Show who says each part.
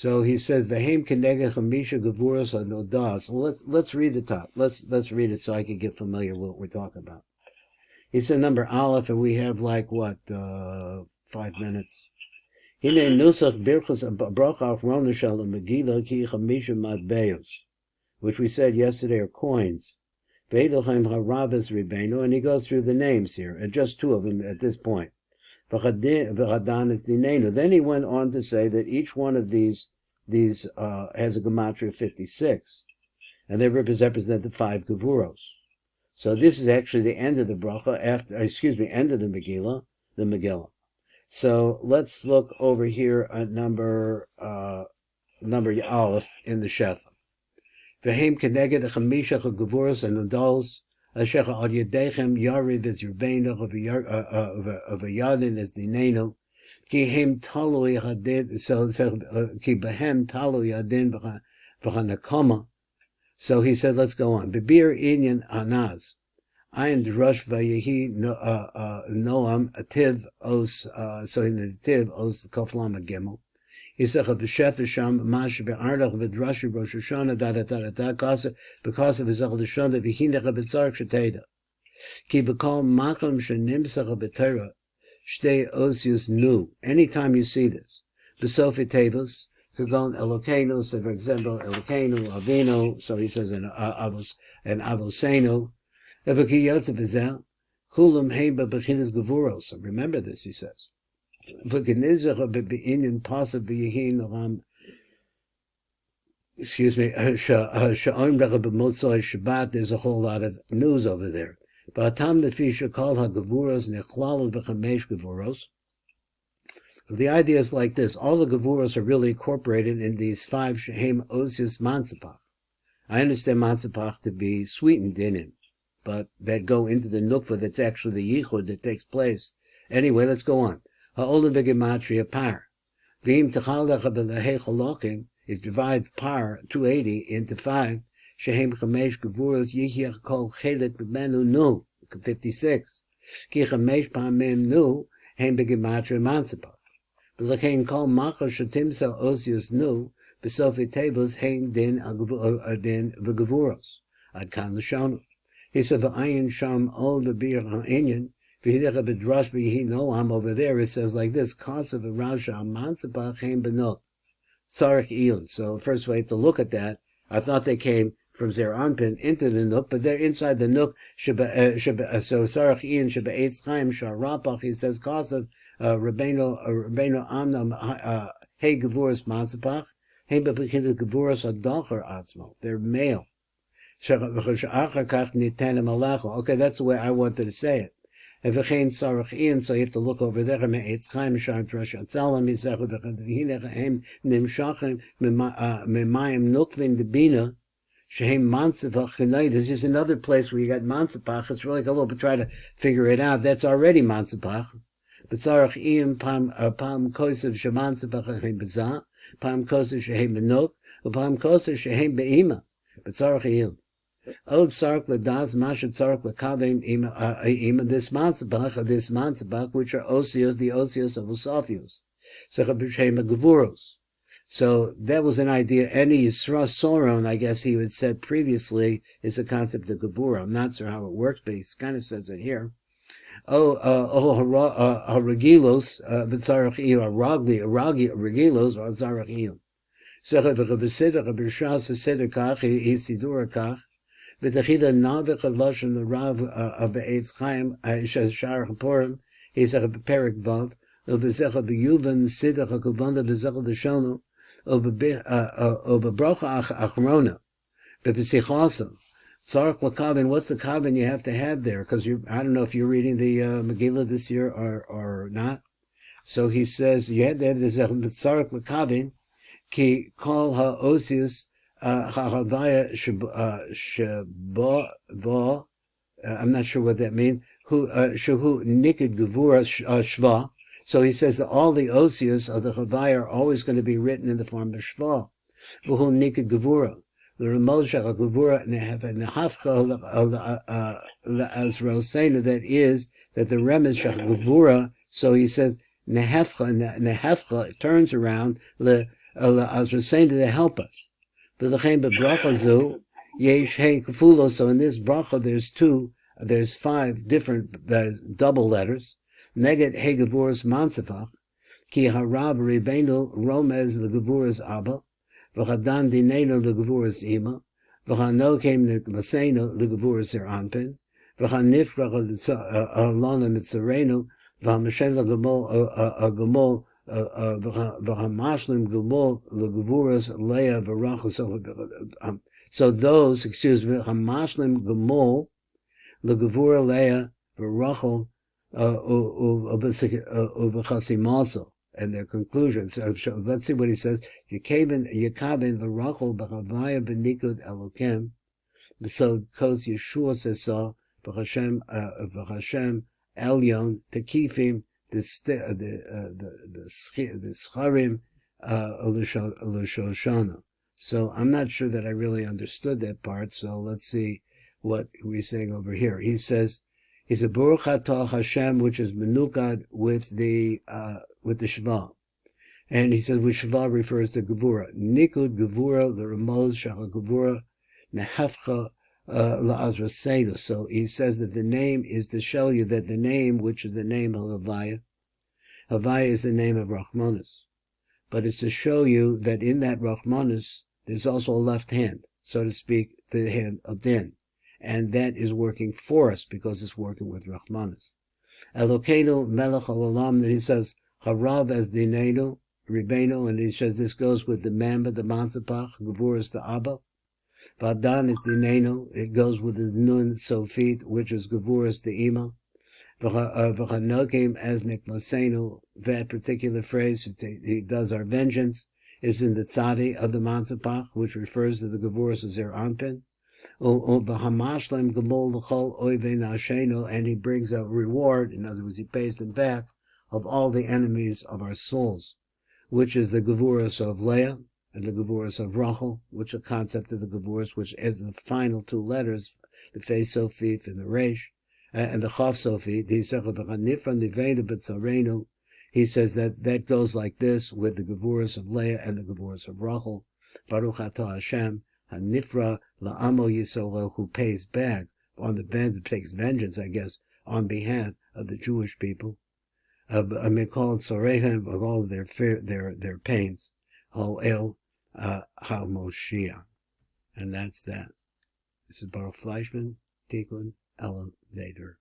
Speaker 1: So he says, "V'hem keneged chamisha gevuros hanodas." So let's read the top. Let's read it so I can get familiar with what we're talking about. He said number Aleph, and we have like what 5 minutes. Hine nusach birchas bracha achrona shel Megillah ki chamisha matbeos, which we said yesterday are coins. Ve'edochem harabbis ribbeinu, and he goes through the names here, and just 2 of them at this point. V'chadan is dinenu. Then he went on to say that each one of these has a gematria of 56, and they represent the 5 gevuros. So this is actually the end of the bracha, end of the Megillah. So let's look over here at number Aleph in the Shefa. V'hem keneged chamisha gevuros and adols asher al yedechem yariv es Rabbeinu of a yadin as dinenu ki hem talui hadin ki behem talui hadin v'chanakama. So he said, let's go on. Bebir inyan anaz, ayin drush vayehi noam ativ os. So in the tiv os koflama gimel. He said, "V'shef sham mash be'ardach v'drashi rosh Hashanah because of his Hashanah v'hinech b'tzarek sheteda ki b'kol makom shenimsach b'Torah shtei osius nu." Anytime you see this, b'sofi tevos kagon Elokeinu. So for example, Elokeinu Avinu. So he says in Avos and Avosenu. Evaki yotze b'zel kulam heiba b'chinas gevuros. So remember this, he says. Excuse me, Shabbat, there's a whole lot of news over there. The idea is like this: all the gevuros are really incorporated in these 5 shehem osius mansapach. I understand mansapach to be sweetened in it, but that go into the nukva that's actually the yichud that takes place. Anyway, let's go on. Ha'olam b'gematria par. V'im techaldecha b'lehei cholokim. If you divide par 280 into 5, shehem chamesh gevuros yichach kol chelik b'menu nu 56. Ki chamesh pa'amim nu hem b'gematria mansapach. B'lechein kol machal shetimsa osius nu b'sofi tebos hem din v'gevuros ad kan l'shonu. He said v'ayin sham ol b'bir ha'inyan. Over there it says like this: so first we have to look at that. I thought they came from Zer Anpin into the Nook, but they're inside the Nook. So Sarach Ian Sheba Eitz Chaim Shaar Rapach, he says Kasav Rabbeinu Amnam Hey Gevuras Mansapach Hey Bepechindas Gevuras Adacher Atzmo. They're male. Okay, that's the way I wanted to say it. So you have to look over there. This is another place where you got mansapach. It's really a little bit try to figure it out. That's already mansapach. But sarach iyim pam kosev shemansapach heim bezah, pam kosev shehem benok, pam kosev shehem beima. But sarach iyim. Od sark ladas mashat sark lakavim ima this mansabach, which are osios, the osios of Usafios. Sechabishema gevuros. So that was an idea. Any Yisra Soron, I guess he had said previously, is a concept of gevura. I'm not sure how it works, but he kind of says it here. Haragilos v'tzarach il ragilos or tzarach il. Sechabishema b'rshas seder kach hisidura kach. V'tachida navich lashon the Rav be'etz Chaim Shaar PURIM. He said Perik Vav. V'zecha v'yuvan sidach hakavnot v'zecha l'shono b'bracha achrona b'pesichasa tzarich l'kavin. What's the kavin you have to have there? Because I don't know if you're reading the Megillah this year or not. So he says you had to have this tzarich l'kavin ki kol ha'osius. I'm not sure what that means. Shehu nikid gevura shva. So he says that all the osios of the Chavaya are always going to be written in the form of shva. V'hu nikid gevura. The remol shach gevura nehafcha as Rosena. That is that the remez shach gevura. So he says nehafcha. Nehafcha turns around as we're saying to help us. So in this bracha, there's 5 different double letters. Neged Hegevuras Mansefach, Ki Harav Rebbeinu Romez Legevuras Abba, V'chadan Dinenu Legevuras Ima, V'chanokem Lemasenu Legevuras Anpin, V'chanifrach Alona Mitzarenu, V'hamashen Legomol V'hamashlim Gomol Legevuras Leah V'rachos. So those, excuse me, Hamashlim Gomol Legevura Leah V'rachol Uvachasimasa, and their conclusions. So let's see what he says. Yekabin the Rachel B'Chavaya B'Nikud Elokem. So Kos Yeshua says so. V'Hashem Elyon Tekifim the Scharim L'Shoshana. So I'm not sure that I really understood that part. So let's see what we're saying over here. He says. He's a Baruch Atah Hashem, which is menukad with the Shva, and he says which Shva refers to Gevura. Nikud Gevura the Ramaz Shachar Gevura Nehafcha La'azraseinu. So he says that the name is to show you that the name, which is the name of Havaya, Havaya is the name of Rachmanis, but it's to show you that in that Rachmanis there's also a left hand, so to speak, the hand of Din. And that is working for us because it's working with Rahmanis. Elokeinu Melech HaOlam, that he says Harav as Dinenu Ribenu, and he says this goes with the Mamba, the Mansapach, Gevuras the Abba. Vadan is Dinenu, it goes with the Nun Sofit, which is Gevuras the Ima. V'chanokim as Nikmosenu, that particular phrase, he does our vengeance, is in the Tzadi of the Mansapach, which refers to the Gevuras of Zer Anpin. And he brings a reward, in other words, he pays them back, of all the enemies of our souls, which is the Gevuras of Leah and the Gevuras of Rachel, which are concept of the Gevuras, which is the final 2 letters, the Fei Sofif and the Reish, and the Chav Sofif. He says that goes like this with the Gevuras of Leah and the Gevuras of Rachel. Baruch Atah Hashem. Hanifra la'amo Yisrael, who pays back on the band, takes vengeance, I guess, on behalf of the Jewish people. Mikol Sorehem, of all of their pains. Ho'el HaMoshiach. And that's that. This is Baruch Fleischman, Tikkun Elevator.